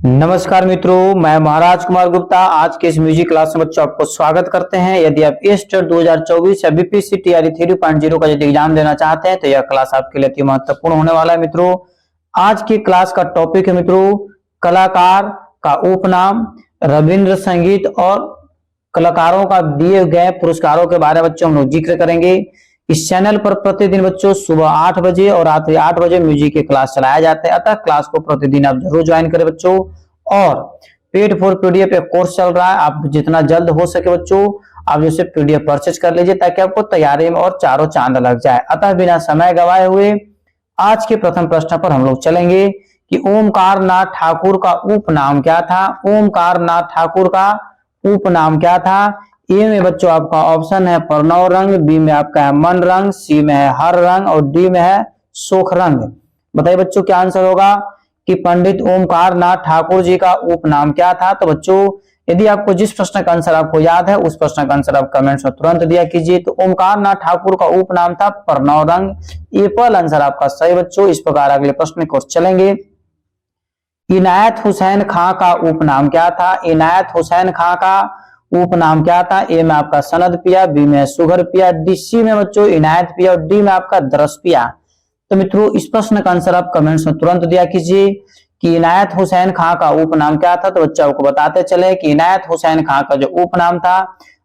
नमस्कार मित्रों, मैं महाराज कुमार गुप्ता आज के इस म्यूजिक क्लास में बच्चों आपको स्वागत करते हैं। यदि आप टेट 2024 या बीपीएससी टीआरई 3.0 का यदि एग्जाम देना चाहते हैं तो यह क्लास आपके लिए अति महत्वपूर्ण होने वाला है। मित्रों, आज की क्लास का टॉपिक है मित्रों कलाकार का उपनाम, रविंद्र संगीत और कलाकारों का दिए गए पुरस्कारों के बारे में बच्चों हम लोग जिक्र करेंगे। इस चैनल पर प्रतिदिन बच्चों सुबह 8 बजे और रात्रि 8 बजे म्यूजिक की क्लास चलाया जाता है, अतः क्लास को प्रतिदिन आप जरूर ज्वाइन करें बच्चों। और पेड फॉर पीडीएफ एक कोर्स चल रहा है, आप जितना जल्द हो सके बच्चों आप जैसे पीडीएफ परचेज कर लीजिए ताकि आपको तैयारी में और चारों चांद लग जाए। अतः बिना समय गवाए हुए आज के प्रथम प्रश्न पर हम लोग चलेंगे कि ओमकार नाथ ठाकुर का उपनाम क्या था। ओमकार नाथ ठाकुर का उपनाम क्या था। ए में बच्चों आपका ऑप्शन है प्रणव रंग, बी में आपका है मन रंग, सी में है हर रंग और डी में है सोख रंग। बताइए बच्चों क्या आंसर होगा कि पंडित ओमकार नाथ ठाकुर जी का उपनाम क्या था। तो बच्चों यदि आपको जिस प्रश्न का आंसर आपको याद है उस प्रश्न का आंसर आप कमेंट्स में तुरंत दिया कीजिए। तो ओमकार नाथ ठाकुर का उपनाम था प्रणव रंग। एप्पल आंसर आपका सही बच्चों। इस प्रकार अगले प्रश्न की ओर चलेंगे। इनायत हुसैन खां का उपनाम क्या था। इनायत हुसैन खां का उपनाम क्या था। ए में आपका सनद पिया, बी में सुगर पिया, डी सी में बच्चों इनायत पिया और डी में आपका दरस पिया। तो मित्रों इस प्रश्न का आंसर आप कमेंट्स में तुरंत दिया कीजिए कि इनायत हुसैन खां का उपनाम क्या था। तो बच्चों आपको बताते चले कि इनायत हुसैन खां का जो उपनाम था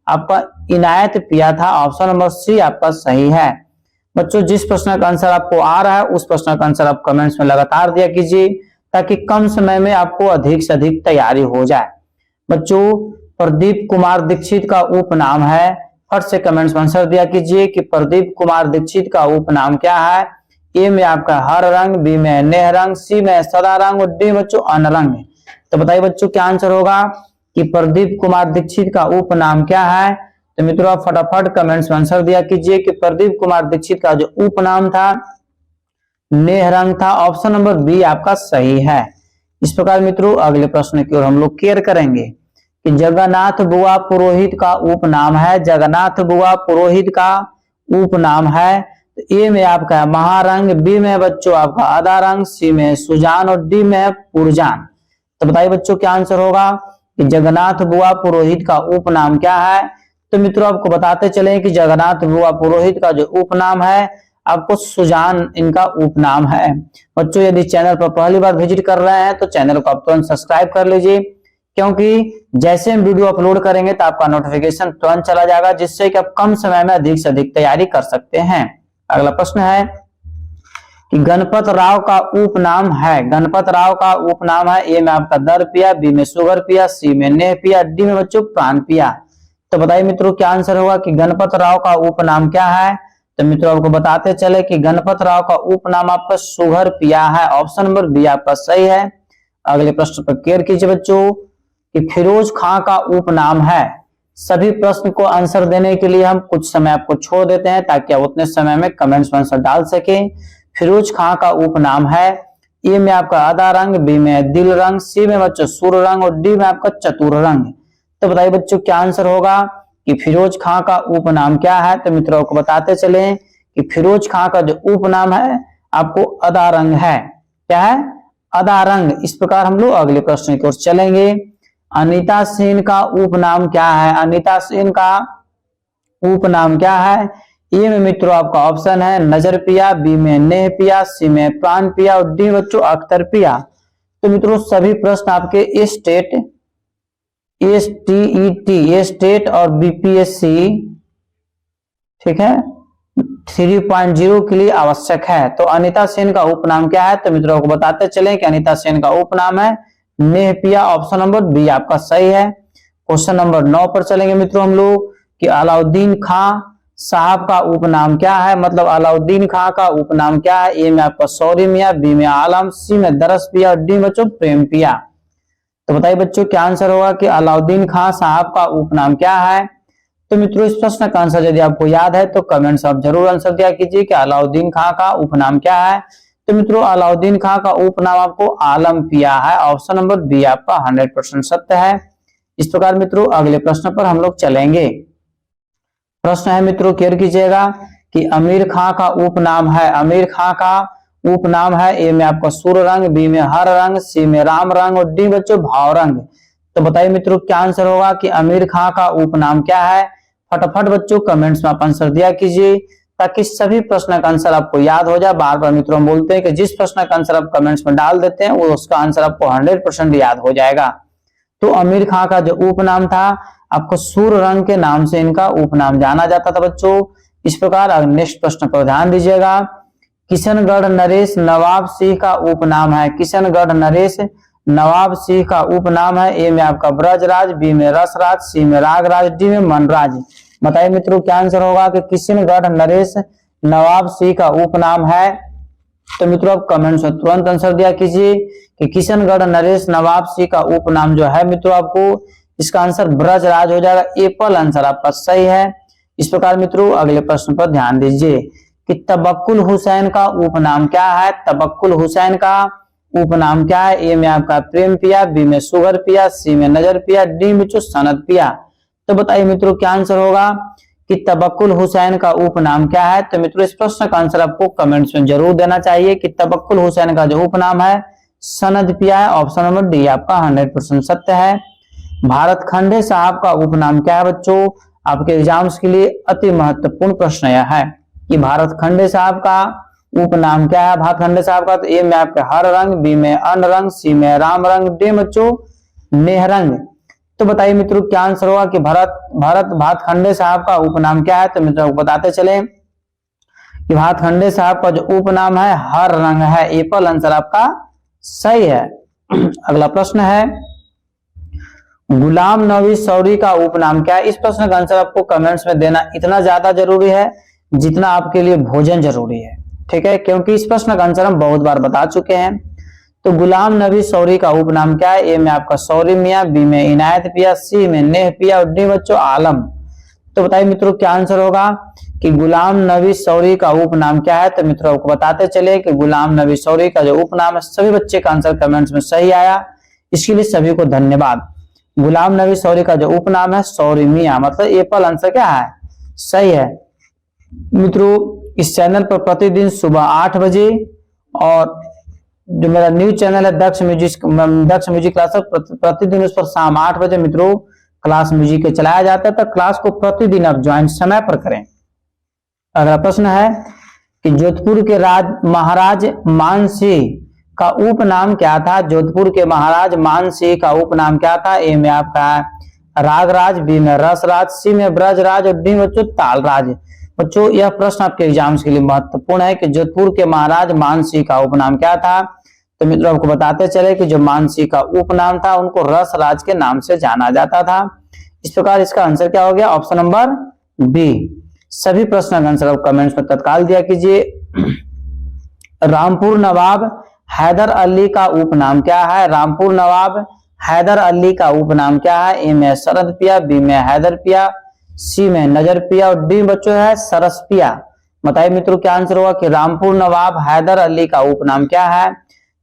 आपका इनायत पिया था। ऑप्शन नंबर सी आपका सही है। बच्चों जिस प्रश्न का आंसर आपको आ रहा है उस प्रश्न का आंसर आप कमेंट्स में लगातार दिया कीजिए ताकि कम समय में आपको अधिक से अधिक तैयारी हो जाए। बच्चों प्रदीप कुमार दीक्षित का उपनाम है, फट से कमेंट्स में आंसर दिया कीजिए कि प्रदीप कुमार दीक्षित का उपनाम क्या है। ए में आपका हर रंग, बी में नेह रंग, सी में सदा रंग और डी बच्चों अनरंग। तो बताइए बच्चों क्या आंसर होगा कि प्रदीप कुमार दीक्षित का उपनाम क्या है। तो मित्रों आप फटाफट कमेंट्स में आंसर दिया कीजिए कि प्रदीप कुमार दीक्षित का जो उपनाम था नेह रंग था। ऑप्शन नंबर बी आपका सही है। इस प्रकार मित्रों अगले प्रश्न की ओर हम लोग केयर करेंगे कि जगन्नाथ बुआ पुरोहित का उपनाम है। जगन्नाथ बुआ पुरोहित का उपनाम है। तो ए में आपका महारंग, बी में बच्चों आपका आधा रंग, सी में सुजान और डी में है पुरजान। तो बताइए बच्चों क्या आंसर होगा कि जगन्नाथ बुआ पुरोहित का उपनाम क्या है। तो मित्रों आपको बताते चले कि जगन्नाथ बुआ पुरोहित का जो उपनाम है आपको सुजान इनका उपनाम है। बच्चों यदि चैनल पर पहली बार विजिट कर रहे हैं तो चैनल को आप तुरंत सब्सक्राइब कर लीजिए, क्योंकि जैसे हम वीडियो अपलोड करेंगे तो आपका नोटिफिकेशन तुरंत चला जाएगा, जिससे कि आप कम समय में अधिक से अधिक तैयारी कर सकते हैं। अगला प्रश्न है कि गणपत राव का उपनाम है। गणपत राव का उपनाम है। ए में आपका दर पिया, बी में सुगर पिया, सी में नेह पिया, डी में बच्चों प्राण पिया। तो बताइए मित्रों क्या आंसर होगा कि गणपत राव का उपनाम क्या है। तो मित्रों आपको बताते चले कि गणपत राव का उपनाम आपका सुगर पिया है। ऑप्शन नंबर बी आपका सही है। अगले प्रश्न पर केयर कीजिए बच्चों कि फिरोज खां का उपनाम है। सभी प्रश्न को आंसर देने के लिए हम कुछ समय आपको छोड़ देते हैं ताकि आप उतने समय में कमेंट्स में आंसर डाल सके। फिरोज खां का उपनाम है। ए में आपका आधा रंग, बी में दिल रंग, सी में बच्चों सुर रंग और डी में आपका चतुर रंग। तो बताइए बच्चों क्या आंसर होगा कि फिरोज खां का उपनाम क्या है। तो मित्रों को बताते चले कि फिरोज खां का जो उपनाम है आपको अदा रंग है। क्या है? अदा रंग। इस प्रकार हम लोग अगले प्रश्न की ओर चलेंगे। अनीता सेन का उपनाम क्या है। अनीता सेन का उपनाम क्या है। ए में मित्रों आपका ऑप्शन है नजर पिया, बी में नेह पिया, सी में प्राण पिया और डी बच्चों अख्तर पिया। तो मित्रों सभी प्रश्न आपके स्टेट और बीपीएससी ठीक है 3.0 के लिए आवश्यक है। तो अनीता सेन का उपनाम क्या है। तो मित्रों को बताते चले कि अनीता सेन का उपनाम है नेह पिया। ऑप्शन नंबर बी आपका सही है। क्वेश्चन नंबर 9 पर चलेंगे मित्रों हम लोग कि अलाउद्दीन खां साहब का उपनाम क्या है। मतलब अलाउद्दीन खां का उपनाम क्या है। ए में आपका सौरी मियां, बी में आलम, सी में दरस पिया और डी बच्चों प्रेम पिया। तो बताइए बच्चों क्या आंसर होगा कि अलाउद्दीन खां साहब का उपनाम क्या है। तो मित्रों इस प्रश्न का आंसर यदि आपको याद है तो कमेंट्स आप जरूर आंसर दिया कीजिए कि अलाउद्दीन खां का उपनाम क्या है। तो मित्रों अलाउद्दीन खां का उपनाम आपको आलम पिया है। ऑप्शन नंबर बी आपका 100% सत्य है। इस प्रकार मित्रों अगले प्रश्न पर हम लोग चलेंगे। प्रश्न है मित्रों केयर कीजिएगा कि आमिर खां का उपनाम है। आमिर खां का उपनाम है? ए में आपका सूर रंग, बी में हर रंग, सी में राम रंग और डी बच्चों भाव रंग। तो बताइए मित्रों क्या आंसर होगा कि आमिर खान का उपनाम क्या है? फटाफट बच्चों कमेंट्स में आप आंसर दिया कीजिए ताकि सभी प्रश्न का आंसर आपको याद हो जाए। बार बार मित्रों हम बोलते हैं कि जिस प्रश्न का आंसर आप कमेंट्स में डाल देते हैं वो उसका आंसर आपको 100% याद हो जाएगा। तो आमिर खान का जो उपनाम था आपको सूर रंग के नाम से इनका उपनाम जाना जाता था बच्चों। इस प्रकार नेक्स्ट प्रश्न पर ध्यान दीजिएगा। किशनगढ़ नरेश नवाब सिंह का उपनाम है? किशनगढ़ नरेश नवाब सिंह का उपनाम है? ए में आपका ब्रजराज, बी में रसराज, सी में रागराज, डी में मनराज। बताइए मित्रों क्या आंसर होगा कि किशनगढ़ नरेश नवाब सिंह का उपनाम है? तो मित्रों आप कमेंट्स में तुरंत आंसर दिया कीजिए कि किशनगढ़ नरेश नवाब सिंह का उपनाम जो है मित्रों आपको इसका आंसर ब्रजराज हो जाएगा। एप्पल आंसर आपका सही है। इस प्रकार मित्रों अगले प्रश्न पर ध्यान दीजिए कि तबक्कुल हुसैन का उपनाम क्या है? तबक्कुल हुसैन का उपनाम क्या है? ए में आपका प्रेम पिया, बी में सुगर पिया, सी में नजर पिया, डी में सनद पिया। तो बताइए मित्रों क्या आंसर होगा कि तबक्कुल हुसैन का उपनाम क्या है? तो मित्रों इस प्रश्न का आंसर आपको कमेंट्स में जरूर देना चाहिए कि तबक्कुल हुसैन का जो उपनाम है सनद पिया है। ऑप्शन नंबर डी आपका 100% सत्य है। भारत खंडे साहब का उपनाम क्या है बच्चों? आपके एग्जाम्स के लिए अति महत्वपूर्ण प्रश्न यह है कि भारत खंडे साहब का उपनाम क्या है? भारत खंडे साहब का तो ए में आपके हर रंग, बी में अन रंग, सी में राम रंग, डी बच्चों नेहरंग। तो बताइए मित्रों क्या आंसर होगा कि भारत खंडे साहब का उपनाम क्या है? तो मित्रों बताते चले कि भारत खंडे साहब का जो उपनाम है हर रंग है। एप्पल आंसर आपका सही है। अगला प्रश्न है गुलाम नबी सौरी का उपनाम क्या है? इस प्रश्न का आंसर आपको कमेंट्स में देना इतना ज्यादा जरूरी है जितना आपके लिए भोजन जरूरी है, ठीक है, क्योंकि इस प्रश्न का आंसर हम बहुत बार बता चुके हैं। तो गुलाम नबी सौरी का उपनाम क्या है? ए में आपका सौरी मियाँ, बी में इनायत पिया, सी में नेह पिया और डी बच्चों आलम। तो बताइए मित्रों क्या आंसर होगा कि गुलाम नबी सौरी का उपनाम क्या है? तो मित्रों आपको बताते चले कि गुलाम नबी सौरी का जो उपनाम है सभी बच्चे का आंसर कमेंट्स में सही आया, इसके लिए सभी को धन्यवाद। गुलाम नबी सौरी का जो उपनाम है सौरी मियाँ, मतलब एप्पल आंसर क्या है? सही है। मित्रों इस चैनल पर प्रतिदिन सुबह 8 बजे और जो मेरा न्यू चैनल है दक्ष म्यूजिक क्लास, प्रतिदिन उस पर शाम 8 बजे मित्रों क्लास म्यूजिक के चलाया जाता है। तो क्लास को प्रतिदिन आप ज्वाइन समय पर करें। अगला प्रश्न है कि जोधपुर के महाराज मानसिंह का उपनाम क्या था? जोधपुर के महाराज मानसिंह का उपनाम क्या था? ए में आपका रागराज, बी में रसराज, सी में ब्रजराज और डी बच्चों तालराज। बच्चों यह प्रश्न आपके एग्जाम्स के लिए महत्वपूर्ण है कि जोधपुर के महाराज मानसिंह का उपनाम क्या था? तो मित्रों आपको बताते चले कि जो मानसिंह का उपनाम था उनको रसराज के नाम से जाना जाता था। इस प्रकार इसका आंसर क्या हो गया? Option number B. सभी प्रश्न का आंसर आप कमेंट्स में तत्काल दिया कीजिए। रामपुर नवाब हैदर अली का उपनाम क्या है? रामपुर नवाब हैदर अली का उपनाम क्या है? ए में शरद पिया, बी में हैदर पिया, सी में नजर पिया और डी बच्चों है सरस पिया। बताइए मित्रों क्या आंसर होगा कि रामपुर नवाब हैदर अली का उपनाम क्या है?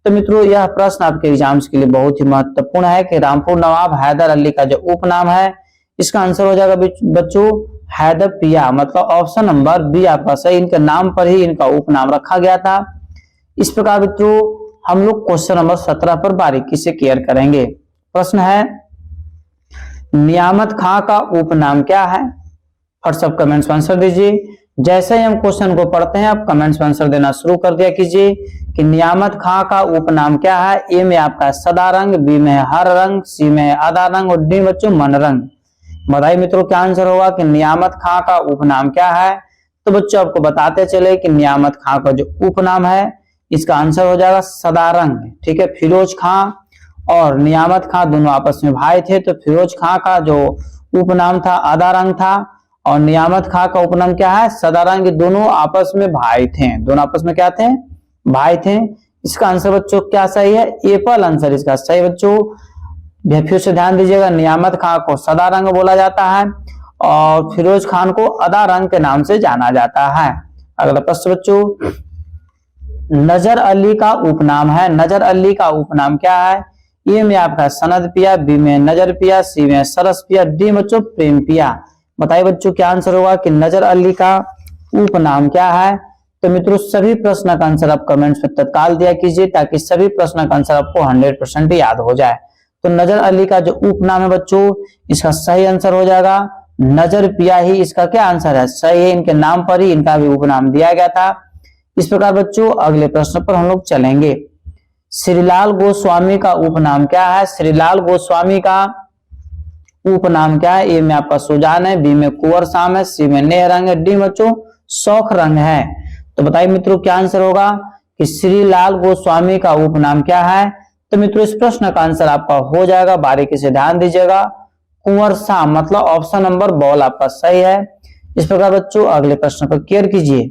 तो मित्रों यह प्रश्न आपके एग्जाम्स के लिए बहुत ही महत्वपूर्ण है कि रामपुर नवाब हैदर अली का जो उपनाम है इसका आंसर हो जाएगा बच्चों हैदर पिया, मतलब ऑप्शन नंबर बी आपका सही। इनके नाम पर ही इनका उपनाम रखा गया था। इस प्रकार मित्रों हम लोग क्वेश्चन नंबर 17 पर बारीकी से क्लियर करेंगे। प्रश्न है नियामत खां का उपनाम क्या है? और सब कमेंट्स में आंसर दीजिए। जैसे ही हम क्वेश्चन को पढ़ते हैं आप कमेंट्स में आंसर देना शुरू कर दिया कीजिए कि नियामत खां का उपनाम क्या है? ए में आपका सदा रंग, बी में हर रंग, सी में आधा रंग और डी बच्चों मन रंग। बताइए मित्रों क्या आंसर होगा कि नियामत खां का उपनाम क्या है? तो बच्चों आपको बताते चले कि नियामत खां का जो उपनाम है इसका आंसर हो जाएगा सदा रंग, ठीक है। फिरोज खां और नियामत खां दोनों आपस में भाई थे, तो फिरोज खां का जो उपनाम था आधा रंग था और नियामत खां का उपनाम क्या है? सदा रंग। दोनों आपस में भाई थे, दोनों आपस में क्या थे? भाई थे। इसका आंसर बच्चों क्या सही है? एप्पल आंसर इसका सही बच्चों। फिर से ध्यान दीजिएगा, नियामत खां को सदा रंग बोला जाता है और फिरोज खान को अदा रंग के नाम से जाना जाता है। अगला प्रश्न बच्चों नजर अली का उपनाम है। नजर अली का उपनाम क्या है? ए में आपका सनद पिया, बी में नजर पिया, सी में सरस पिया, डी बच्चों प्रेम पिया। बताइए बच्चों क्या आंसर होगा कि नजर अली का उपनाम क्या है? तो मित्रों सभी प्रश्न का आंसर आप कमेंट्स में तत्काल दिया कीजिए ताकि सभी प्रश्न का आंसर आपको 100% याद हो जाए। तो नजर अली का जो उपनाम है बच्चों, इसका सही आंसर हो जाएगा नजर पिया ही। इसका क्या आंसर है? सही है, इनके नाम पर ही इनका भी उपनाम दिया गया था। इस प्रकार बच्चों अगले प्रश्न पर हम लोग चलेंगे। श्रीलाल गोस्वामी का उपनाम क्या है? श्रीलाल गोस्वामी का उपनाम क्या है? ए में आपका सुजान है, बी में कुंवर शाम है, सी में नेह रंग है, डी बच्चों शौख रंग है। तो बताइए मित्रों क्या आंसर होगा कि श्रीलाल गोस्वामी का उपनाम क्या है? तो मित्रों इस प्रश्न का आंसर आपका हो जाएगा, बारीकी से ध्यान दीजिएगा, कुंवर शाम, मतलब ऑप्शन नंबर बॉल आपका सही है। इस प्रकार बच्चों अगले प्रश्न पर केयर कीजिए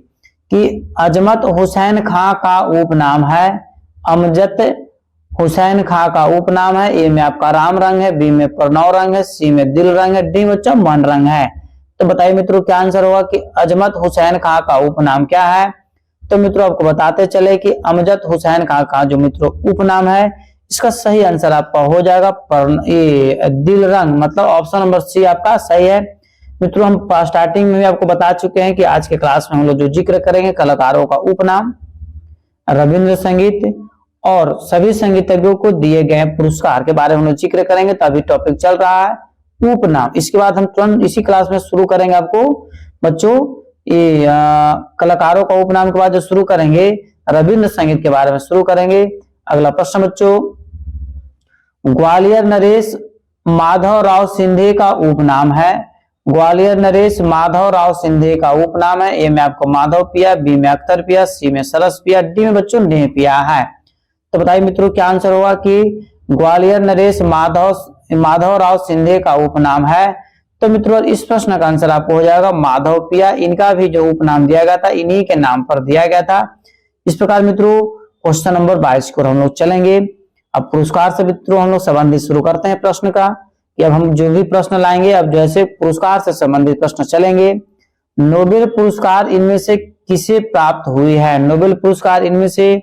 कि अजमत हुसैन खां का उपनाम है। अमजद हुसैन खां का उपनाम है। ए में आपका राम रंग है, बी में प्रणव रंग है, सी में दिल रंग है, डी बच्चों मन रंग है। तो बताइए मित्रों क्या आंसर होगा कि अजमत हुसैन खां का उपनाम क्या है? तो मित्रों आपको बताते चले कि अमजद हुसैन खां का जो मित्रों उपनाम है, इसका सही आंसर आपका हो जाएगा दिल रंग, मतलब ऑप्शन नंबर सी आपका सही है। मित्रों हम स्टार्टिंग में भी आपको बता चुके हैं कि आज के क्लास में हम लोग जो जिक्र करेंगे कलाकारों का उपनाम, रविंद्र संगीत और सभी संगीतज्ञों को दिए गए पुरस्कार के बारे में हम लोग जिक्र करेंगे। तो अभी टॉपिक चल रहा है उपनाम। इसके बाद हम तुरंत इसी क्लास में शुरू करेंगे आपको बच्चों ये कलाकारों का उपनाम के बाद जो शुरू करेंगे रविंद्र संगीत के बारे में शुरू करेंगे। अगला प्रश्न बच्चों, ग्वालियर नरेश माधव राव सिंधे का उपनाम है। ग्वालियर नरेश माधव राव सिंधे का उपनाम है। ए में आपको माधव पिया, बी में अख्तर पिया, सी में सरस पिया, डी में बच्चों नेह पिया है। तो बताइए मित्रों क्या आंसर होगा कि ग्वालियर नरेश माधव राव सिंधे का उपनाम है। तो मित्रों इस प्रश्न का आंसर आपको हो जाएगा माधव पिया। इनका भी जो उपनाम दिया गया था इन्हीं के नाम पर दिया गया था। इस प्रकार मित्रों क्वेश्चन नंबर 22 को हम लोग चलेंगे। अब पुरस्कार से मित्रों हम लोग संबंधित शुरू करते हैं प्रश्न का कि अब हम जो भी प्रश्न लाएंगे, अब जैसे पुरस्कार से संबंधित प्रश्न चलेंगे। नोबेल पुरस्कार इनमें से किसे प्राप्त हुई है? नोबेल पुरस्कार इनमें से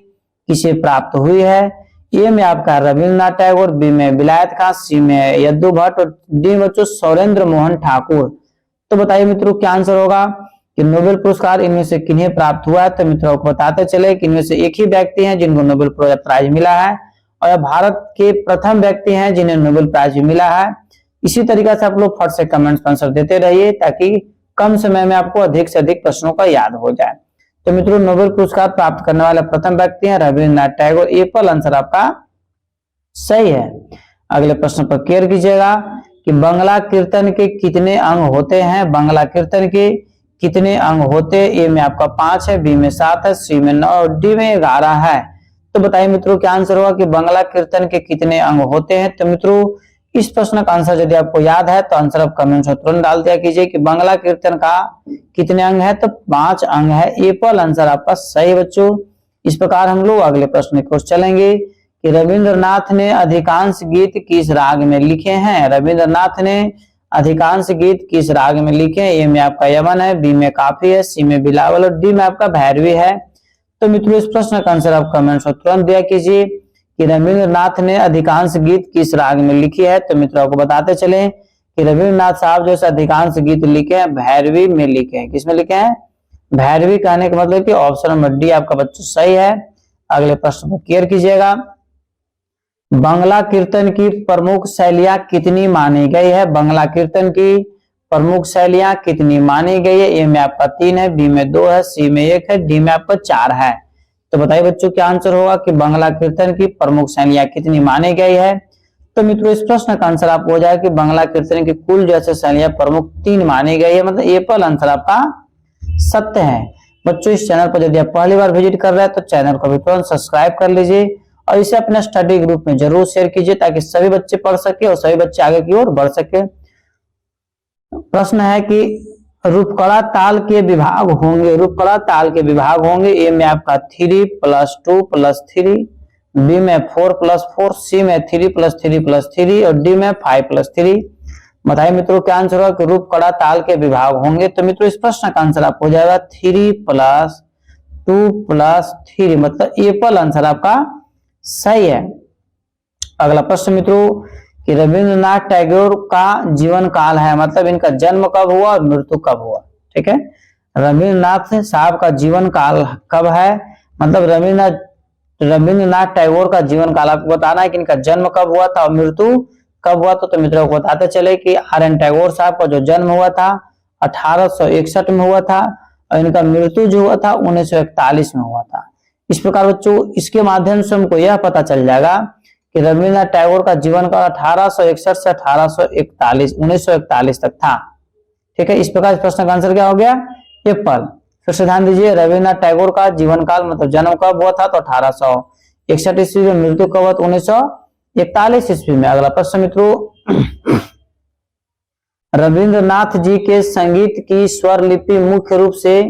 किसे प्राप्त हुई है? ए में आपका रविन्द्रनाथ टैगोर, बी में विलायत खां, सी में यदु भट्ट और डी बच्चों सौरेंद्र मोहन ठाकुर। तो बताइए मित्रों क्या आंसर होगा कि नोबेल पुरस्कार इनमें से किन्हें प्राप्त हुआ है? तो मित्रों को बताते चले कि इनमें से एक ही व्यक्ति हैं जिनको नोबेल प्राइज मिला है और भारत के प्रथम व्यक्ति हैं जिन्हें नोबेल प्राइज मिला है। इसी तरीके से आप लोग फट से कमेंट्स आंसर देते रहिए ताकि कम समय में आपको अधिक से अधिक प्रश्नों का याद हो जाए। तो मित्रों नोबेल पुरस्कार प्राप्त करने वाले प्रथम व्यक्ति हैं रविन्द्रनाथ टैगोर। एप्पल आंसर आपका सही है। अगले प्रश्न पर केयर कीजिएगा कि बंगला कीर्तन के कितने अंग होते हैं? बंगला कीर्तन के कितने अंग होते हैं? ए में आपका 5 है, बी में 7 है, सी में 9 और डी में 11 है। तो बताइए मित्रों क्या आंसर होगा कि बंगला कीर्तन के कितने अंग होते हैं? तो मित्रों इस प्रश्न का आंसर यदि आपको याद है तो आंसर आप कमेंट में तुरंत डाल दिया कीजिए कि बंगला कीर्तन का कितने अंग है? तो 5 अंग है। एप्पल आंसर आपका सही बच्चों। इस प्रकार हम लोग अगले प्रश्न की ओर चलेंगे कि रविंद्रनाथ ने अधिकांश गीत किस राग में लिखे हैं? रविंद्रनाथ ने अधिकांश गीत किस राग में लिखे हैं? ए में आपका यमन है, बी में काफी है, सी में बिलावल और डी में आपका भैरवी है। तो मित्रों इस प्रश्न का आंसर आप कमेंट्स में तुरंत दिया कीजिए कि रविंद्रनाथ ने अधिकांश गीत किस राग में लिखी है। तो मित्रों आपको बताते चले कि रविंद्रनाथ साहब जो अधिकांश गीत लिखे हैं भैरवी में लिखे हैं। किसमें लिखे हैं? भैरवी। कहने का मतलब कि ऑप्शन नंबर डी आपका बच्चों सही है। अगले प्रश्न पर केयर कीजिएगा। बंगला कीर्तन की प्रमुख शैलियां कितनी मानी गई है? बंगला कीर्तन की प्रमुख शैलियां कितनी मानी गई है? ए में आपका 3 है, बी में 2 है, सी में 1 है, डी में आपका 4 है। तो बताइए बच्चों क्या आंसर होगा कि बंगला कीर्तन की प्रमुख शैलियां कितनी मानी गई है? तो मित्रों इस प्रश्न का आंसर आपको हो जाएगा कि बंगला कीर्तन की कुल जैसे शैलियां प्रमुख 3 मानी गई है, मतलब एप्पल आंसर आपका सत्य है। बच्चों इस चैनल पर यदि आप पहली बार विजिट कर रहे हैं तो चैनल को भी तुरंत सब्सक्राइब कर लीजिए और इसे अपने स्टडी ग्रुप में जरूर शेयर कीजिए ताकि सभी बच्चे पढ़ सके और सभी बच्चे आगे की ओर बढ़ सके। प्रश्न है कि रूपकड़ा ताल के विभाग होंगे। रूपकड़ा ताल के विभाग होंगे। ए में आपका 3 + 2 + 3, बी में 4 + 4, सी में 3 + 3 + 3 और डी में 5 + 3। बताइए मित्रों क्या आंसर होगा कि रूपकड़ा ताल के विभाग होंगे? तो मित्रों इस प्रश्न का आंसर आपको हो जाएगा 3 + 2 + 3, मतलब एप्पल आंसर आपका सही है। अगला प्रश्न मित्रों कि रविंद्रनाथ टैगोर का जीवन काल है, मतलब इनका जन्म कब हुआ और मृत्यु कब हुआ? ठीक है। रविन्द्रनाथ साहब का जीवन काल कब है, मतलब रविन्द्रनाथ टैगोर का जीवन काल आपको बताना है कि इनका जन्म कब हुआ था और मृत्यु कब हुआ था। तो मित्रों को बताते चले कि आर.एन. टैगोर साहब का जो जन्म हुआ था 1861 में हुआ था और इनका मृत्यु जो हुआ था 1941 में हुआ था। इस प्रकार बच्चों इसके माध्यम से हमको यह पता चल जाएगा कि रविन्द्रनाथ टैगोर का जीवन काल 1861 से 1941 तक था। ठीक है, इस प्रकार इस प्रश्न का आंसर क्या हो गया, एप्पल। फिर से ध्यान दीजिए, रविन्द्रनाथ टैगोर का जीवन काल मतलब जन्म कब हुआ था तो 1861 ईस्वी में, मृत्यु कब हुआ 1941 ईस्वी में। अगला प्रश्न मित्रों, रविन्द्रनाथ जी के संगीत की स्वर लिपि मुख्य रूप से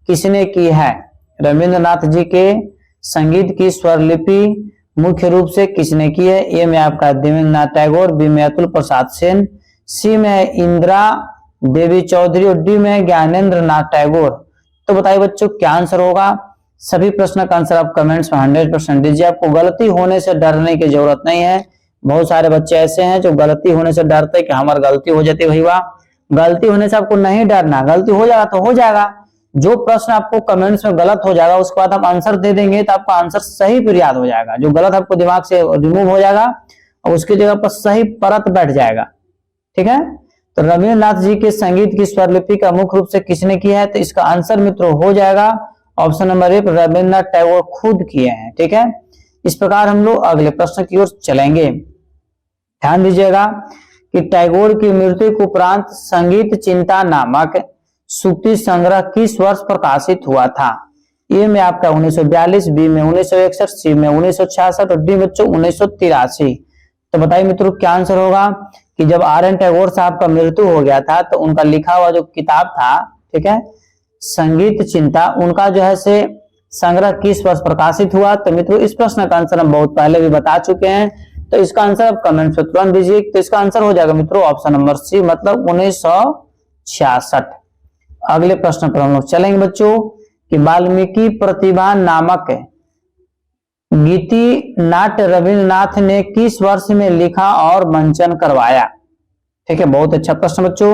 किसने की है। रविन्द्रनाथ जी के संगीत की स्वर लिपि मुख्य रूप से किसने की है। ए में आपका देवेंद्रनाथ टैगोर, बी में अतुल प्रसाद सेन, सी में इंदिरा देवी चौधरी और डी में ज्ञानेंद्र नाथ टैगोर। तो बताइए बच्चों क्या आंसर होगा। सभी प्रश्न का आंसर आप कमेंट्स में 100% दीजिए। आपको गलती होने से डरने की जरूरत नहीं है। बहुत सारे बच्चे ऐसे हैं जो गलती होने से डरते हैं कि हमारी गलती हो जाती है। भैया गलती होने से आपको नहीं डरना, गलती हो जाएगा तो हो जाएगा। जो प्रश्न आपको कमेंट्स में गलत हो जाएगा उसके बाद हम आंसर दे देंगे तो आपका आंसर सही पर याद हो जाएगा। जो गलत आपको दिमाग से रिमूव हो जाएगा और उसकी जगह पर सही परत बैठ जाएगा। ठीक है, तो रविन्द्रनाथ जी के संगीत की स्वरलिपि का मुख्य रूप से किसने किया है। तो इसका आंसर मित्रों हो जाएगा option number A, Rabindranath Tagore खुद किए हैं। ठीक है, इस प्रकार हम लोग अगले प्रश्न की ओर चलेंगे। ध्यान दीजिएगा कि टैगोर की मृत्यु के उपरांत संगीत चिंता नामक सूक्ति संग्रह किस वर्ष प्रकाशित हुआ था। ए में आपका 1942, बी में 1961, सी में 1966 और डी बच्चों 1983। तो बताइए मित्रों क्या आंसर होगा कि जब आर.एन. टैगोर साहब का मृत्यु हो गया था तो उनका लिखा हुआ जो किताब था, ठीक है, संगीत चिंता, उनका जो है से संग्रह किस वर्ष प्रकाशित हुआ। तो मित्रों इस प्रश्न का आंसर हम बहुत पहले भी बता चुके हैं, तो इसका आंसर आप कमेंट में तुरंत दीजिए। तो इसका आंसर हो जाएगा मित्रों ऑप्शन नंबर सी, मतलब 1966। अगले प्रश्न पर हम लोग चलेंगे बच्चों कि वाल्मीकि प्रतिभा नामक गीति नाट्य रविन्द्रनाथ ने किस वर्ष में लिखा और मंचन करवाया। ठीक है, बहुत अच्छा प्रश्न बच्चों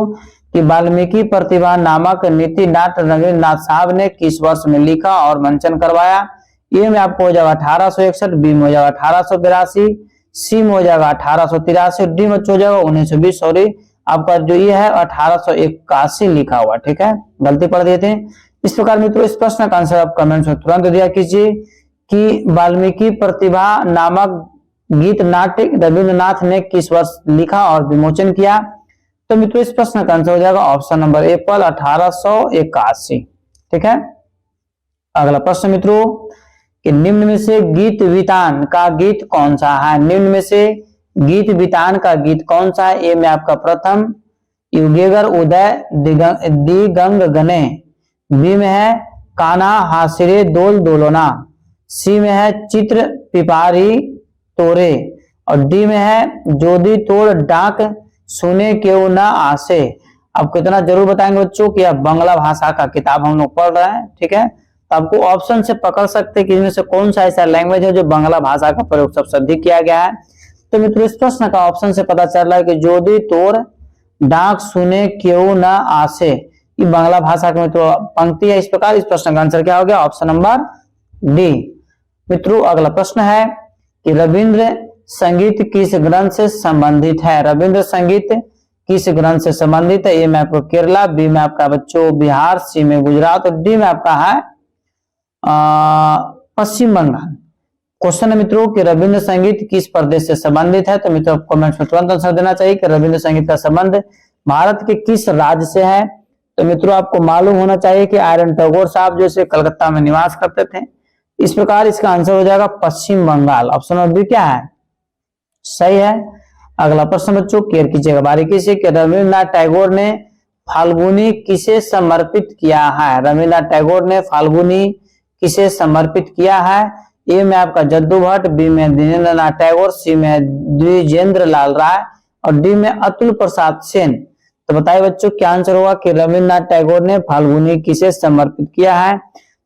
कि वाल्मीकि प्रतिभा नामक नीति नाट्य रविन्द्रनाथ साहब ने किस वर्ष में लिखा और मंचन करवाया। ए में आपको हो जाएगा 1861, बी में हो जाएगा 1882, सी में हो जाएगा 1883, डी में हो जाएगा 1920। सॉरी, आपका जो ये है 1881 लिखा हुआ। ठीक है, गलती पढ़ दिए थे। इस प्रकार मित्रों इस प्रश्न का आंसर आप कमेंट्स में तुरंत दिया कीजिए कि वाल्मीकि प्रतिभा नामक गीत नाट्य रविन्द्रनाथ ने किस वर्ष लिखा और विमोचन किया। तो मित्रों इस प्रश्न का आंसर हो जाएगा ऑप्शन नंबर ए, 1881। ठीक है, अगला प्रश्न मित्रों कि निम्न में से गीत वितान का गीत कौन सा है। निम्न में से गीत वितान का गीत कौन सा है। ए में आपका प्रथम युगेगर उदय दिगंग गने, बी में है काना हासिरे दोल दोलोना, सी में है चित्र पिपारी तोरे और डी में है जोदी तोड़ डाक सुने क्यों ना आसे। आपको इतना जरूर बताएंगे बच्चों कि आप बांग्ला भाषा का किताब हम लोग पढ़ रहे हैं। ठीक है, तो आपको ऑप्शन से पकड़ सकते हैं कि इनमें से कौन सा ऐसा लैंग्वेज है जो बांग्ला भाषा का प्रयोग सबसे अधिक किया गया है। तो मित्रों इस प्रश्न का ऑप्शन से पता चल रहा है कि जोदी तोड़ डाक सुने क्यों ना आसे, ये बांग्ला भाषा की मित्रों पंक्ति है। इस प्रकार इस प्रश्न का आंसर क्या हो गया ऑप्शन नंबर डी। मित्रों अगला प्रश्न है कि रविंद्र संगीत किस ग्रंथ से संबंधित है। रविंद्र संगीत किस ग्रंथ से संबंधित है। ए में आपको केरला, बी में आपका बच्चों बिहार, सी में गुजरात और डी में आपका है पश्चिम बंगाल। क्वेश्चन है मित्रों कि रविंद्र संगीत किस प्रदेश से संबंधित है। तो मित्रों कमेंट्स में तुरंत आंसर देना चाहिए कि रविंद्र संगीत का संबंध भारत के किस राज्य से है। तो मित्रों आपको मालूम होना चाहिए कि आर.एन. टैगोर साहब जो से कलकत्ता में निवास करते थे। इस प्रकार इसका आंसर हो जाएगा पश्चिम बंगाल। ऑप्शन नंबर बी क्या है, सही है। अगला प्रश्न बच्चों केयर कीजिएगा बारीकी से कि रविन्द्रनाथ टैगोर ने फाल्गुनी किसे समर्पित किया है। रविन्द्रनाथ टैगोर ने फाल्गुनी किसे समर्पित किया है। ए में आपका जद्दू भट्ट, बी में दिनेन्द्रनाथ टैगोर, सी में द्विजेंद्र लाल राय और डी में अतुल प्रसाद सेन। तो बताइए बच्चों क्या आंसर होगा कि रविन्द्रनाथ टैगोर ने फाल्गुनी किसे समर्पित किया है।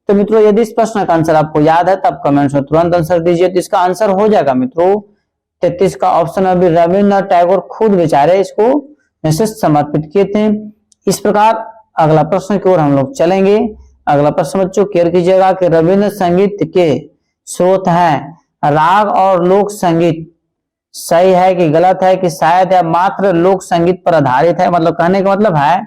तो मित्रों यदि इस प्रश्न का आंसर आपको याद है तब कमेंट्स में तुरंत आंसर दीजिए। तो इसका आंसर हो जाएगा मित्रों 33 का ऑप्शन। अभी रविन्द्रनाथ टैगोर खुद बेचारे इसको मैसेज समर्पित किए थे। इस प्रकार अगला प्रश्न की ओर हम लोग चलेंगे। अगला प्रश्न बच्चों केयर कीजिएगा कि रविंद्र संगीत के स्रोत हैं राग और लोक संगीत, सही है कि गलत है कि शायद या मात्र लोक संगीत पर आधारित है। मतलब कहने का मतलब है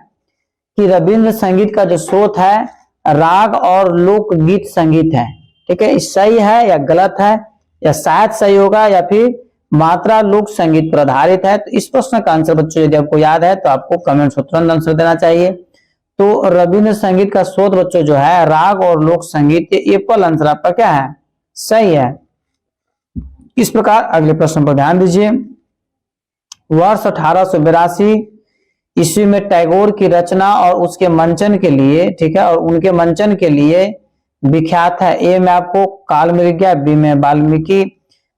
कि रविंद्र संगीत का जो स्रोत है राग और लोक गीत संगीत है। ठीक है, सही है या गलत है, या शायद सही होगा, या फिर मात्रा लोक संगीत पर आधारित है। तो इस प्रश्न का आंसर बच्चों यदि आपको याद है तो आपको कमेंट में तुरंत आंसर देना चाहिए। तो रविंद्र संगीत का स्रोत बच्चों जो है राग और लोक संगीत, ये पहला आंसर आपका क्या है, सही है। इस प्रकार अगले प्रश्न पर ध्यान दीजिए। वर्ष 1882 ईस्वी में टैगोर की रचना और उसके मंचन के लिए, ठीक है, और उनके मंचन के लिए विख्यात है। ए में आपको काल मृगा, बी में वाल्मीकि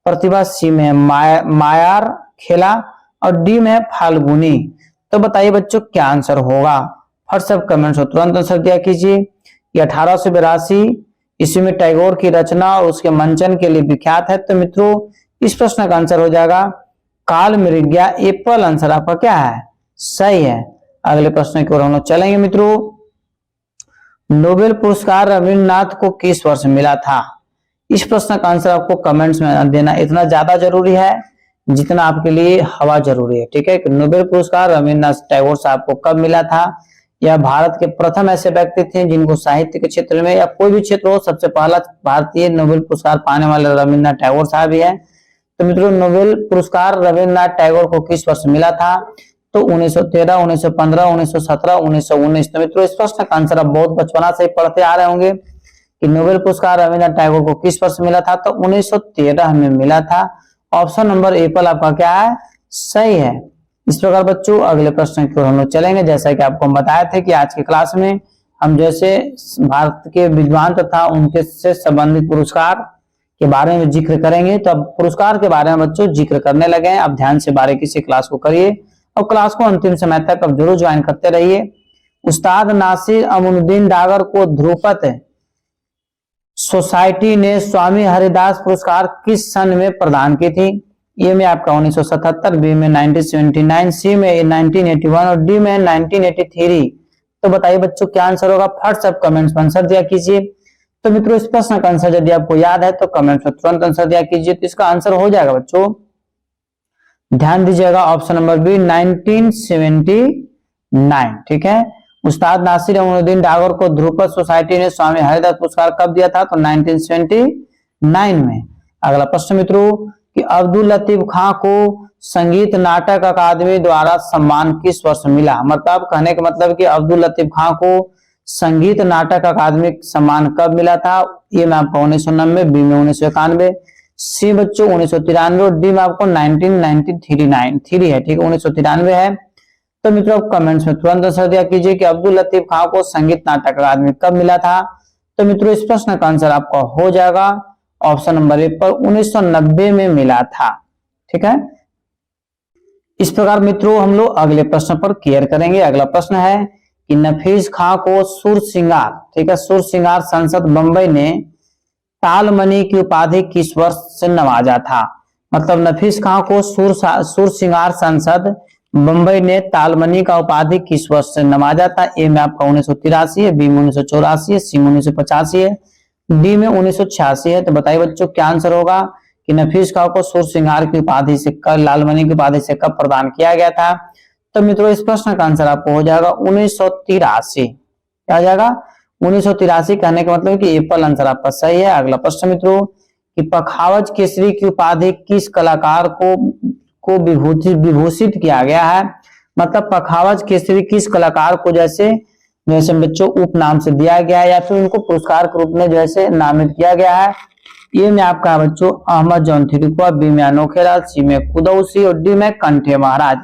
प्रतिभा, सी में मायार खेला और डी में फाल्गुनी। तो बताइए बच्चों क्या आंसर होगा। हर सब कमेंट्स में तुरंत आंसर दिया कीजिए। ये 1882 ईस्वी में टैगोर की रचना और उसके मंचन के लिए विख्यात है। तो मित्रों इस प्रश्न का आंसर हो जाएगा काल मृगा। एप्पल आंसर आपका क्या है, सही है। अगले प्रश्न की ओर हम लोग चलेंगे मित्रों। नोबेल पुरस्कार रविन्द्रनाथ को किस वर्ष मिला था। इस प्रश्न का आंसर आपको कमेंट्स में देना इतना ज्यादा जरूरी है जितना आपके लिए हवा जरूरी है। ठीक है, नोबेल पुरस्कार रविन्द्रनाथ टैगोर साहब को कब मिला था। यह भारत के प्रथम ऐसे व्यक्ति थे जिनको साहित्य के क्षेत्र में या कोई भी क्षेत्र हो सबसे पहला भारतीय नोबेल पुरस्कार पाने वाले रविन्द्रनाथ टैगोर साहब ही है। तो मित्रों नोबेल पुरस्कार रविन्द्रनाथ टैगोर को किस वर्ष मिला था। तो 1913, 1915, 1917, 1919। तो मित्रों इस प्रश्न का आंसर आप बहुत बचपना से पढ़ते आ रहे होंगे कि नोबेल पुरस्कार रविन्द्रनाथ टैगोर को किस वर्ष मिला था। तो 1913 में मिला था। ऑप्शन नंबर एप्पल आपका क्या है, सही है। इस प्रकार बच्चों अगले प्रश्न की ओर हम लोग चलेंगे। जैसा कि आपको हम बताए थे कि आज की क्लास में हम जैसे भारत के विद्वान तथा उनके से संबंधित पुरस्कार के बारे में जिक्र करेंगे। तो अब पुरस्कार के बारे में बच्चों जिक्र करने लगे हैं। अब ध्यान से बारीकी से क्लास को करिए और क्लास को अंतिम समय तक अब जरूर ज्वाइन करते रहिए। उस्ताद नासिर अमीनुद्दीन डागर को ध्रुपद सोसाइटी ने स्वामी हरिदास पुरस्कार किस सन में प्रदान की थी। ए में आपका 1977, बी में 1979, सी में 1981 और डी में 1983। तो बताइए बच्चों क्या आंसर होगा। फट सब कमेंट्स में आंसर दिया कीजिए। तो मित्रों इस प्रश्न का आंसर यदि आपको याद है तो कमेंट्स में तुरंत आंसर दिया कीजिए। तो इसका आंसर हो जाएगा बच्चों, ध्यान दीजिएगा, ऑप्शन नंबर बी 1979। ठीक है, उस्ताद नासिर अमीनुद्दीन डागर को ध्रुपद सोसाइटी ने स्वामी हरिदास पुरस्कार कब दिया था। तो 1979 में। अगला प्रश्न मित्रों कि अब्दुल लतीफ खां को संगीत नाटक अकादमी द्वारा सम्मान किस वर्ष मिला। मतलब कहने का मतलब कि अब्दुल लतीफ खां को संगीत नाटक अकादमी सम्मान कब मिला था। ये में आपको 1990, बी में 1991, सी बच्चों 1993 और डी में आपको 1993 है। ठीक है, 1993 है। तो मित्रों कमेंट्स में तुरंत आंसर दिया कीजिए कि अब्दुल लतीफ खां को संगीत नाटक अकादमी कब मिला था। तो मित्रों इस प्रश्न का आंसर आपका हो जाएगा ऑप्शन नंबर ए पर 1990 में मिला था। ठीक है, इस प्रकार मित्रों हम लोग अगले प्रश्न पर क्लियर करेंगे। अगला प्रश्न है कि नफीस खां को सुर सिंगार, ठीक है, सुर सिंगार संसद बंबई ने तालमणि की उपाधि किस वर्ष से नवाजा था। मतलब नफीस खां को सुर सिंगार संसद बंबई ने तालमणि का उपाधि किस वर्ष से नवाजा था। ए में आपका 1983 है, बी में 1984 है, सी में 1985 है, डी में 1986 है। तो बताइए बच्चों क्या आंसर होगा कि नफीस खां को सुर सिंगार की उपाधि से कब, लालमणि की उपाधि से कब प्रदान किया गया था। तो मित्रों इस प्रश्न का आंसर आपको हो जाएगा 1983। क्या हो जाएगा 1983। कहने का मतलब कि एप्पल आंसर आपका सही है। अगला प्रश्न मित्रों कि पखावज केसरी की उपाधि किस कलाकार को विभूषित किया गया है। मतलब पखावज केसरी किस कलाकार को जैसे बच्चों उपनाम से दिया गया है या फिर उनको पुरस्कार के रूप में जैसे नामित किया गया है। ये में आपका बच्चों अहमद जौन थिरुकुआ, बी में अनोखेलाल, सी में कुदौसी और डी में कंठे महाराज।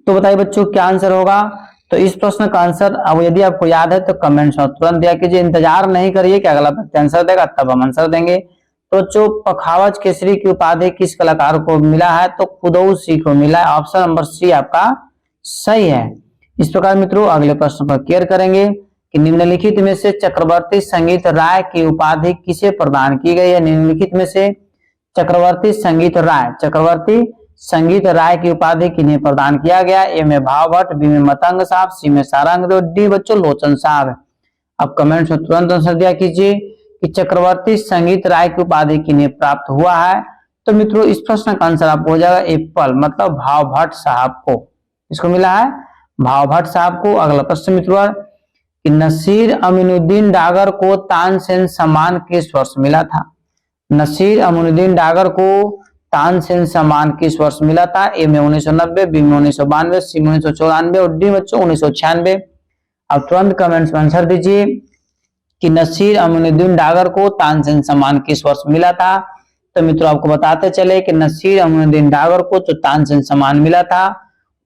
तो बताइए बच्चों क्या आंसर होगा। तो इस प्रश्न का आंसर अब यदि आपको याद है तो कमेंट्स में तुरंत दिया कीजिए। इंतजार नहीं करिए कि अगला व्यक्ति आंसर देगा तब हम आंसर देंगे। तो जो पखावज केसरी की उपाधि किस कलाकार को मिला है तो कुदौसी को मिला है। ऑप्शन नंबर सी आपका सही है। इस प्रकार मित्रों अगले प्रश्न पर क्लियर करेंगे कि निम्नलिखित में से चक्रवर्ती संगीत राय की उपाधि किसे प्रदान की गई है। निम्नलिखित में से चक्रवर्ती संगीत राय संगीत राय की उपाधि किन्हें प्रदान किया गया? ए में भावभट्ट, बी में मतंग साहब, सी में सारंग और डी बच्चों लोचन साहब। अब कमेंट्स में तुरंत आंसर दिया कीजिए कि चक्रवर्ती संगीत राय की उपाधि किन्हें प्राप्त हुआ है? तो मित्रों इस प्रश्न का आंसर आपको हो जाएगा एप्पल, मतलब भावभट्ट साहब को। इसको मिला है भावभट्ट साहब को। अगला प्रश्न मित्रों कि नसीर अमीनुद्दीन डागर को तानसेन सम्मान किस वर्ष मिला था? नसीर अमीनुद्दीन डागर को तानसेन सम्मान किस वर्ष मिला था? ए में 1990, बी में 1992, सी में 1994 और डी बच्चों 1996। अब तुरंत कमेंट्स में आंसर दीजिए कि नसीर अमीनुद्दीन डागर को तानसेन सम्मान किस वर्ष मिला था? तो मित्रों आपको बताते चले कि नसीर अमीनुद्दीन डागर को जो तानसेन सम्मान मिला था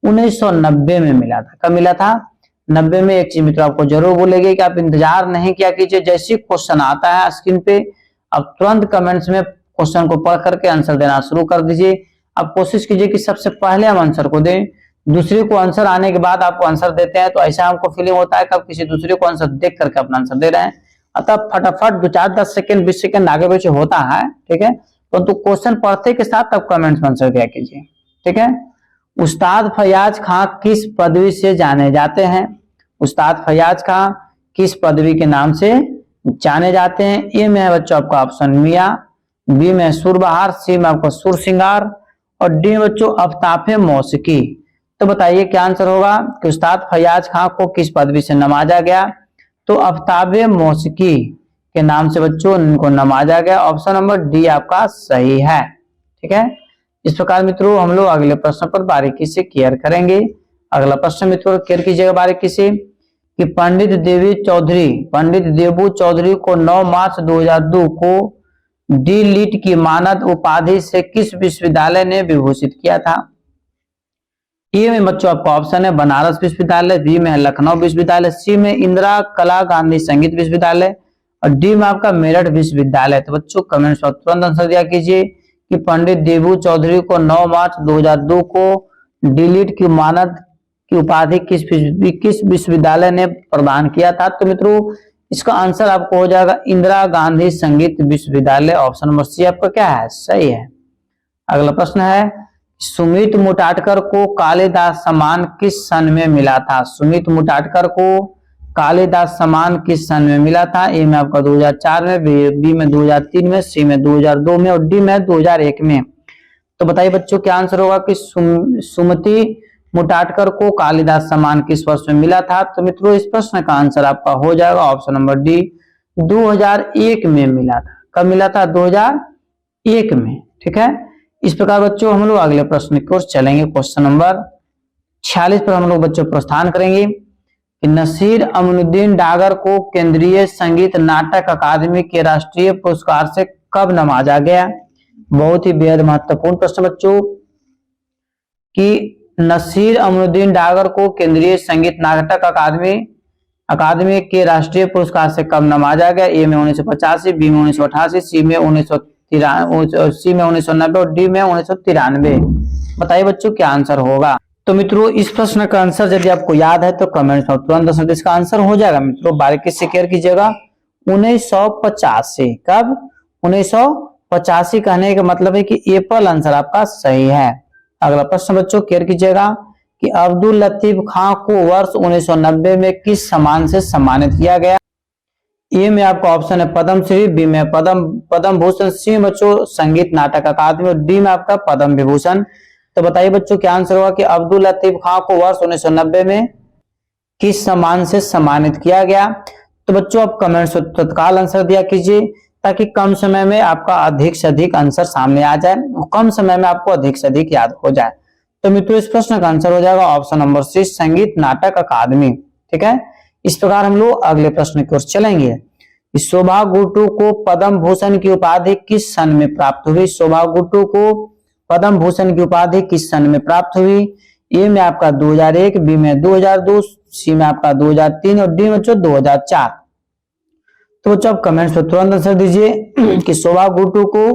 1990 में मिला था। कब मिला था? 90 में। एक चीज मित्रों आपको जरूर बोलेगी कि आप इंतजार नहीं किया कीजिए, जैसे क्वेश्चन आता है स्क्रीन पे अब तुरंत कमेंट्स में क्वेश्चन को पढ़ करके आंसर देना शुरू कर दीजिए। आप कोशिश कीजिए कि सबसे पहले हम आंसर को दें, दूसरे को आंसर आने के बाद आपको आंसर देते हैं तो ऐसा हमको फीलिंग होता है कि आप किसी दूसरे को आंसर देख करके अपना आंसर दे रहे हैं। अतः फटाफट 2, 4, 10 सेकंड 20 सेकंड आगे पीछे होता है, ठीक है, परंतु क्वेश्चन पढ़ते के साथ आप कमेंट्स में आंसर दिया कीजिए, ठीक है। उस्ताद फैयाज खां किस पदवी से जाने जाते हैं? उस्ताद फैयाज खां किस पदवी के नाम से जाने जाते हैं? ए में है बच्चों आपका ऑप्शन मियां, बी में सुरबहार, सी में आपका सुर सिंगार और डी में बच्चों अफ्ताफे मौसिकी। तो बताइए क्या आंसर होगा कि उस्ताद फैयाज खां को किस पदवी से नवाजा गया? तो अफ्ताबे मौसिकी के नाम से बच्चों इनको नवाजा गया। ऑप्शन नंबर डी आपका सही है, ठीक है। इस प्रकार मित्रों हम लोग अगले प्रश्न पर बारीकी से केयर करेंगे। अगला प्रश्न मित्रों केयर कीजिएगा बारीकी से कि पंडित देवू चौधरी को 9 मार्च 2002 को डी लिट की मानद उपाधि से किस विश्वविद्यालय ने विभूषित किया था? ए में बच्चों आपका ऑप्शन है बनारस विश्वविद्यालय, बी में है लखनऊ विश्वविद्यालय, सी में इंदिरा कला गांधी संगीत विश्वविद्यालय और डी में आपका मेरठ विश्वविद्यालय। तो बच्चों कमेंट्स में तुरंत आंसर दिया कीजिए कि पंडित देवू चौधरी को 9 मार्च 2002 को डीलिट की मानद की उपाधि किस विश्वविद्यालय ने प्रदान किया था? तो मित्रों इसका आंसर आपको हो जाएगा इंदिरा गांधी संगीत विश्वविद्यालय। ऑप्शन नंबर सी आपका क्या है? सही है। अगला प्रश्न है सुमित मुटाटकर को कालिदास सम्मान किस सन में मिला था? सुमित मुटाटकर को कालिदास सम्मान किस सन में मिला था? ए में आपका 2004 में, बी में 2003 में, सी में 2002 में और डी में 2001 में। तो बताइए बच्चों क्या आंसर होगा कि सुमति मुटाटकर को कालिदास सम्मान किस वर्ष में मिला था? तो मित्रों इस प्रश्न का आंसर आपका हो जाएगा ऑप्शन नंबर डी 2001 में मिला था। कब मिला था? 2001 में, ठीक है। इस प्रकार बच्चों हम लोग अगले प्रश्न की ओर चलेंगे। क्वेश्चन नंबर 46 पर हम लोग बच्चों प्रस्थान करेंगे कि नसीर अमीनुद्दीन डागर को केंद्रीय संगीत नाटक अकादमी के राष्ट्रीय पुरस्कार से कब नवाजा गया? बहुत ही बेहद महत्वपूर्ण प्रश्न बच्चों कि नसीर अमीनुद्दीन डागर को केंद्रीय संगीत नाटक अकादमी के राष्ट्रीय पुरस्कार से कब नवाजा गया? ए में 1985, बी में 1988, सी में 1990 और डी में 1993। बताइए बच्चों क्या आंसर होगा? तो मित्रों इस प्रश्न का आंसर यदि आपको याद है तो कमेंट्स में तुरंत इसका आंसर हो जाएगा। मित्रों बारीकी से केयर कीजिएगा 1985। कब? 1985 कहने का मतलब है कि एप्पल आंसर आपका सही है। अगला प्रश्न बच्चों केयर कीजिएगा कि अब्दुल लतीफ खां को वर्ष 1990 में किस सम्मान से सम्मानित किया गया? ए में आपका ऑप्शन है पद्मश्री, बी में पद्म भूषण, सी में बच्चों संगीत नाटक अकादमी और डी में आपका पद्म विभूषण। तो बताइए बच्चों क्या आंसर होगा कि अब्दुल लतीफ खां को वर्ष 1990 में किस सम्मान से सम्मानित किया गया? तो बच्चों आप कमेंट्स में तत्काल आंसर दिया कीजिए ताकि कम समय में आपका अधिक से अधिक आंसर सामने आ जाए, कम समय में आपको अधिक से अधिक याद हो जाए। तो मित्रों इस प्रश्न का आंसर हो जाएगा ऑप्शन नंबर सी संगीत नाटक अकादमी, ठीक है। इस प्रकार हम लोग अगले प्रश्न की ओर चलेंगे। शोभा गुट्टू को पद्म भूषण की उपाधि किस सन में प्राप्त हुई? शोभा गुट्टू को पद्म भूषण की उपाधि किस सन में प्राप्त हुई? ए में आपका 2001, बी में 2002, सी में आपका 2003 और डी में 2004। तो बच्चों आप कमेंट्स में तुरंत आंसर दीजिए कि शोभा गुट्टू को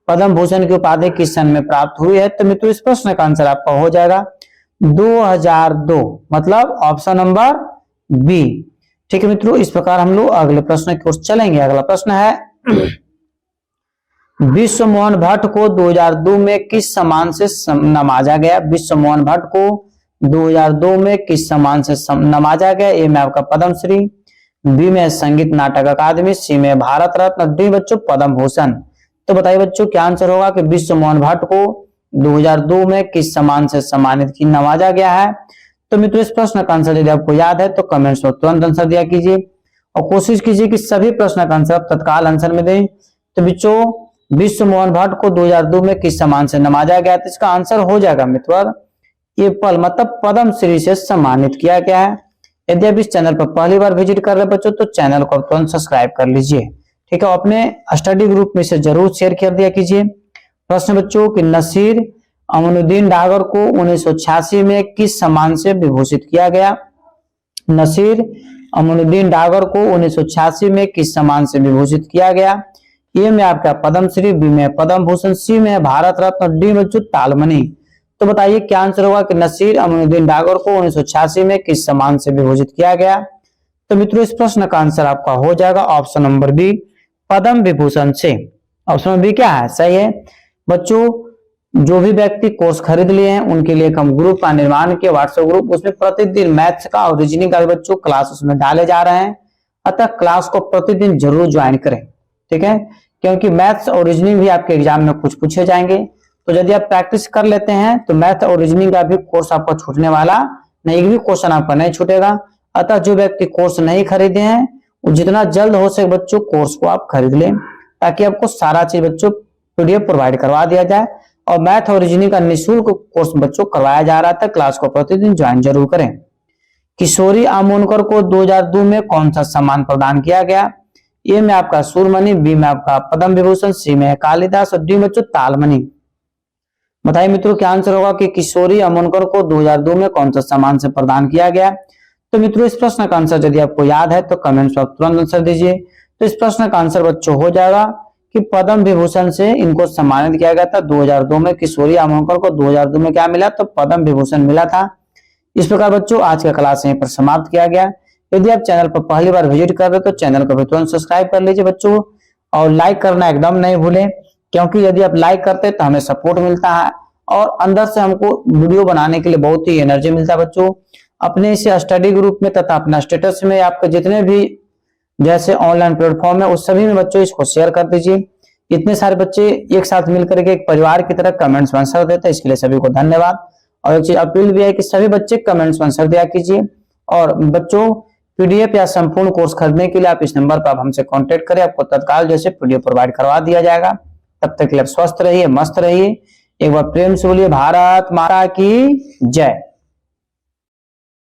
पद्म भूषण की उपाधि किस सन में प्राप्त हुई है? तो मित्रों इस प्रश्न का आंसर आपका हो जाएगा 2002, मतलब ऑप्शन नंबर बी, ठीक है मित्रों। इस प्रकार हम लोग अगले प्रश्न की ओर चलेंगे। अगला प्रश्न है विश्व मोहन भट्ट को 2002 में किस सम्मान से नवाजा गया? विश्व मोहन भट्ट को 2002 में किस सम्मान से नवाजा गया? ए में आपका पद्मश्री, बी में संगीत नाटक अकादमी, सी में भारत रत्न, डी बच्चों पद्म भूषण। तो बताइए बच्चों क्या आंसर होगा कि विश्व मोहन भट्ट को 2002 में किस सम्मान से सम्मानित की नवाजा गया है? तो मित्रों इस प्रश्न का आंसर यदि आपको याद है तो कमेंट्स में तुरंत आंसर दिया कीजिए और कोशिश कीजिए कि सभी प्रश्न का आंसर आप तत्काल आंसर में दें। तो बच्चों विश्व मोहन भट्ट को 2002 में किस सम्मान से नवाजा गया? तो इसका आंसर हो जाएगा मित्रों ये पल मतलब पद्मश्री से सम्मानित किया गया है। यदि आप इस चैनल पर पहली बार विजिट कर रहे बच्चों तो चैनल को तुरंत सब्सक्राइब कर लीजिए, ठीक है। अपने स्टडी ग्रुप में से जरूर शेयर कर दिया कीजिए। प्रश्न बच्चों कि नसीर अमीनुद्दीन डागर को 1986 में किस सम्मान से विभूषित किया गया? नसीर अमीनुद्दीन डागर को 1986 में किस सम्मान से विभूषित किया गया? ए में आपका पद्मश्री, बी में पद्म भूषण, सी में भारत रत्न, डी बच्चों तालमणि। तो बताइए क्या आंसर होगा कि नसीर अमीनुद्दीन डागर को 1986 में किस सम्मान से विभूषित किया गया? तो मित्रों इस प्रश्न का आंसर आपका हो जाएगा option number B Padma Vibhushan से। ऑप्शन नंबर बी क्या है? सही है बच्चों। जो भी व्यक्ति कोर्स खरीद लिए हैं उनके लिए हम ग्रुप का निर्माण किया, व्हाट्सएप ग्रुप, उसमें प्रतिदिन मैथ्स का और रीजनिंग का बच्चों क्लास उसमें डाले जा रहे हैं, अतः क्लास को प्रतिदिन जरूर ज्वाइन करें, ठीक है। क्योंकि मैथ्स और रीजनिंग भी आपके एग्जाम में कुछ पूछे जाएंगे, तो यदि आप प्रैक्टिस कर लेते हैं तो मैथ और रीजनिंग का भी कोर्स आपका छूटने वाला नहीं, एक भी क्वेश्चन आपका नहीं छूटेगा। अतः जो व्यक्ति कोर्स नहीं खरीदे हैं वो जितना जल्द हो सके बच्चों कोर्स को आप खरीद लें, ताकि आपको सारा चीज बच्चों पीडीएफ प्रोवाइड करवा दिया जाए। और मैथ और रीजनिंग का निःशुल्क कोर्स बच्चों करवाया जा रहा था, क्लास को प्रतिदिन ज्वाइन जरूर करें। किशोरी आमोनकर को 2002 में कौन सा सम्मान प्रदान किया गया? ए में आपका सूरमणि, बी में आपका पद्म विभूषण, सी में कालिदास और डी बच्चों तालमणि। बताइए मित्रों क्या आंसर होगा कि किशोरी आमोनकर को 2002 में कौन सा सम्मान से प्रदान किया गया? तो मित्रों इस प्रश्न का आंसर यदि आपको याद है तो कमेंट्स में तुरंत आंसर दीजिए। तो इस प्रश्न का आंसर बच्चों हो जाएगा कि पद्म विभूषण से इनको सम्मानित किया गया था 2002 में। किशोरी आमोनकर को 2002 में क्या मिला? तो पद्म विभूषण मिला था। इस प्रकार बच्चों आज का क्लास यहीं पर समाप्त किया गया। यदि आप चैनल पर पहली बार विजिट कर रहे हो तो चैनल को भी तुरंत सब्सक्राइब कर लीजिए बच्चों, और लाइक करना एकदम नहीं भूलें, क्योंकि यदि आप लाइक करते हैं तो हमें सपोर्ट मिलता है और अंदर से हमको वीडियो बनाने के लिए बहुत ही एनर्जी मिलता है बच्चों। अपने इस स्टडी ग्रुप में तथा अपना स्टेटस में आपके जितने भी जैसे ऑनलाइन प्लेटफॉर्म है उस सभी में बच्चों इसको शेयर कर दीजिए। इतने सारे बच्चे एक साथ मिलकर के एक परिवार की तरह कमेंट्स में आंसर देते हैं, इसके लिए सभी को धन्यवाद। और एक चीज अपील भी है कि सभी बच्चे कमेंट्स में आंसर दिया कीजिए। और बच्चों पीडीएफ या संपूर्ण कोर्स खरीदने के लिए आप इस नंबर पर आप हमसे कांटेक्ट करें, आपको तत्काल जैसे पीडीएफ प्रोवाइड करवा दिया जाएगा। तब तक के लिए आप स्वस्थ रहिए, मस्त रहिए। एक बार प्रेम से बोलिए भारत माता की जय।